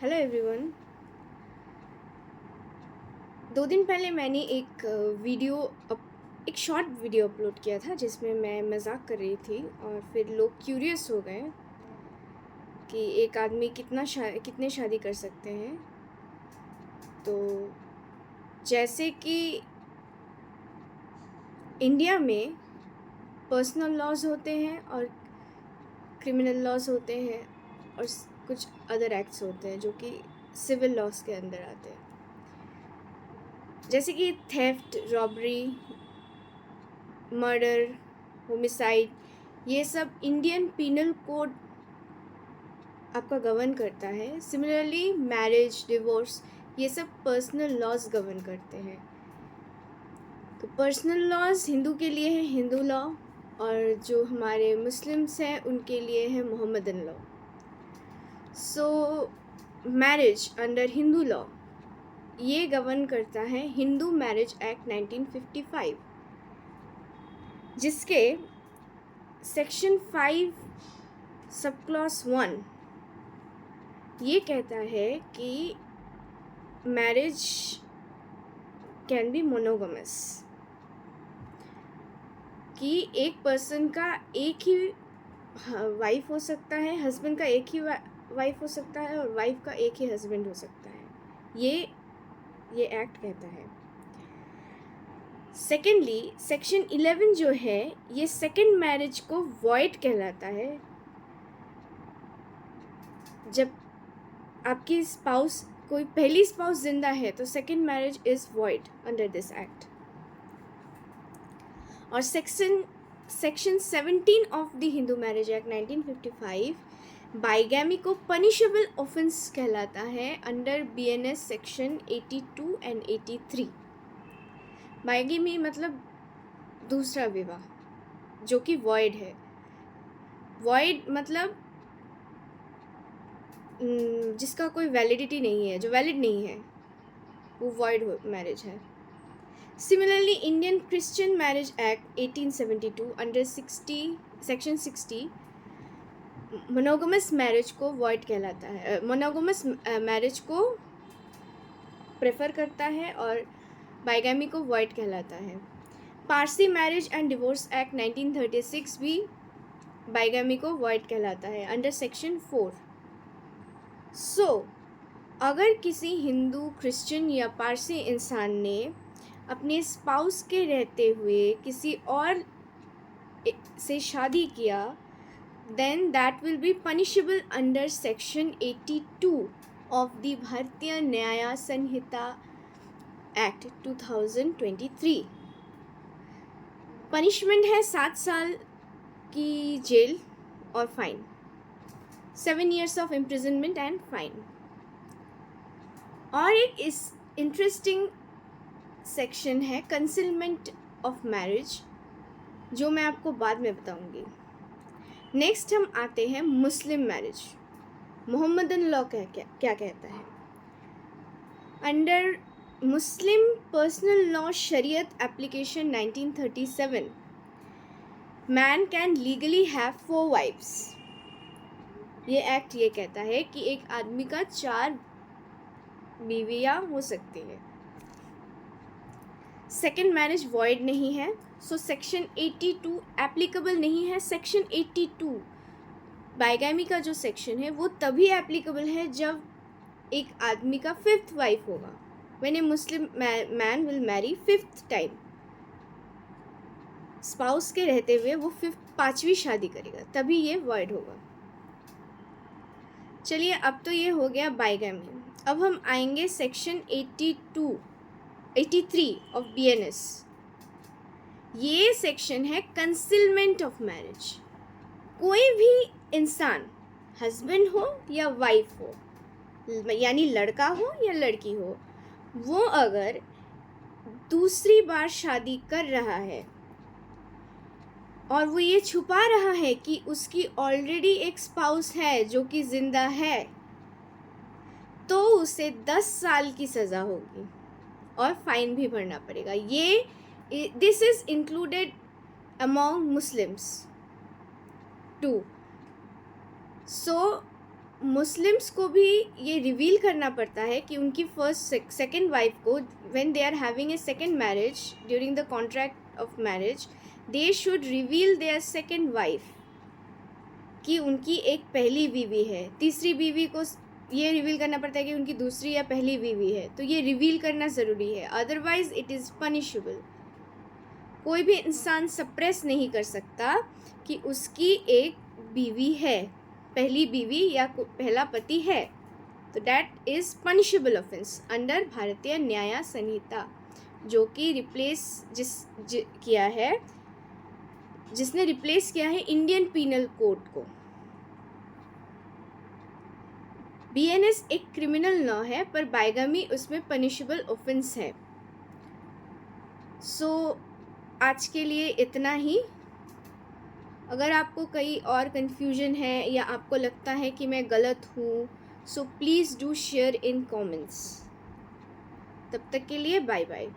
Hello everyone. 2 दिन पहले मैंने एक शॉर्ट वीडियो अपलोड किया था जिसमें मैं मजाक कर रही थी और फिर लोग क्यूरियस हो गए कि एक आदमी कितने शादी कर सकते हैं। तो जैसे कि इंडिया में पर्सनल लॉज होते हैं और क्रिमिनल लॉज होते हैं और कुछ अदर एक्ट्स होते हैं जो कि सिविल लॉज के अंदर आते हैं, जैसे कि थेफ्ट, रॉबरी, मर्डर, होमिसाइड। ये सब इंडियन पीनल कोड आपका गवर्न करता है। सिमिलरली मैरिज, डिवोर्स, ये सब पर्सनल लॉज गवर्न करते हैं। तो पर्सनल लॉज हिंदू के लिए है हिंदू लॉ, और जो हमारे मुस्लिम्स हैं उनके लिए है मोहम्मदन लॉ। सो मैरिज अंडर हिंदू लॉ ये गवर्न करता है हिंदू मैरिज एक्ट 1955, जिसके सेक्शन 5 सब क्लॉज 1 ये कहता है कि मैरिज कैन बी मोनोगमस, कि एक पर्सन का एक ही वाइफ हो सकता है, हस्बैंड का एक ही वाइफ हो सकता है और वाइफ का एक ही हस्बैंड हो सकता है। ये एक्ट कहता है। सेकेंडली सेक्शन 11 जो है ये सेकेंड मैरिज को वॉइड कहलाता है। जब आपकी स्पाउस कोई पहली स्पाउस जिंदा है तो second marriage is void under this act. और section 17 of the Hindu marriage act 1955 bigamy को पनिशेबल ऑफेंस कहलाता है under BNS section 82 and 83। Bigamy मतलब दूसरा विवाह जो कि वॉइड है। वॉइड मतलब जिसका कोई वैलिडिटी नहीं है, जो वैलिड नहीं है, वो वॉइड मैरिज है। Similarly Indian Christian marriage act 1872 under section 60 monogamous marriage को वॉइड कहलाता है, मोनोगमस मैरिज को प्रेफर करता है और बाइगैमी को वॉइड कहलाता है। Parsi marriage and divorce act 1936 भी बाइगैमी को वॉइड कहलाता है अंडर सेक्शन 4। सो अगर किसी हिंदू, क्रिश्चियन या पारसी इंसान ने अपने स्पाउस के रहते हुए किसी और से शादी किया, then that will be punishable under section 82 of the Bharatiya Nyaya Samhita act 2023। Punishment है 7 साल की जेल और fine, 7 years of imprisonment and fine. और एक इस इंटरेस्टिंग सेक्शन है कंसीलमेंट ऑफ मैरिज, जो मैं आपको बाद में बताऊंगी। नेक्स्ट हम आते हैं मुस्लिम मैरिज। मोहम्मदन लॉ क्या कहता है। Under Muslim personal law Shariat application 1937 man can legally have 4 wives. ये एक्ट ये कहता है कि एक आदमी का 4 बीवियाँ हो सकती है। सेकेंड मैरिज वॉइड नहीं है, सो सेक्शन 82 एप्लीकेबल नहीं है। सेक्शन 82 बाइगैमी का जो सेक्शन है वो तभी एप्लीकेबल है जब एक आदमी का 5th वाइफ होगा। When A Muslim man will marry 5th time, spouse के रहते हुए वो 5वीं शादी करेगा, तभी ये वॉइड होगा। चलिए, अब तो ये हो गया बाइगैमी। अब हम आएंगे सेक्शन 83 ऑफ BNS। ये सेक्शन है कंसीलमेंट ऑफ मैरिज। कोई भी इंसान, हस्बैंड हो या वाइफ हो, यानी लड़का हो या लड़की हो, वो अगर दूसरी बार शादी कर रहा है और वो ये छुपा रहा है कि उसकी ऑलरेडी एक स्पाउस है जो कि जिंदा है, तो उसे 10 साल की सज़ा होगी और फाइन भी भरना पड़ेगा। This is included among Muslims too. So Muslims को भी ये रिवील करना पड़ता है कि उनकी फर्स्ट सेकंड वाइफ को when they are having a second marriage during the contract of marriage they should reveal their second wife कि उनकी एक पहली बीवी है। तीसरी बीवी को ये रिवील करना पड़ता है कि उनकी दूसरी या पहली बीवी है, तो ये रिवील करना ज़रूरी है, अदरवाइज इट इज़ पनिशेबल। कोई भी इंसान सप्रेस नहीं कर सकता कि उसकी एक बीवी है, पहली बीवी या पहला पति है, तो that is punishable offence under भारतीय न्याय संहिता, जो कि जिसने रिप्लेस किया है इंडियन पीनल कोड को। बीएनएस एक क्रिमिनल लॉ है, पर बाइगामी उसमें पनिशेबल ऑफेंस है। सो आज के लिए इतना ही। अगर आपको कहीं और कन्फ्यूजन है या आपको लगता है कि मैं गलत हूँ, so please do share in comments. तब तक के लिए बाय बाय।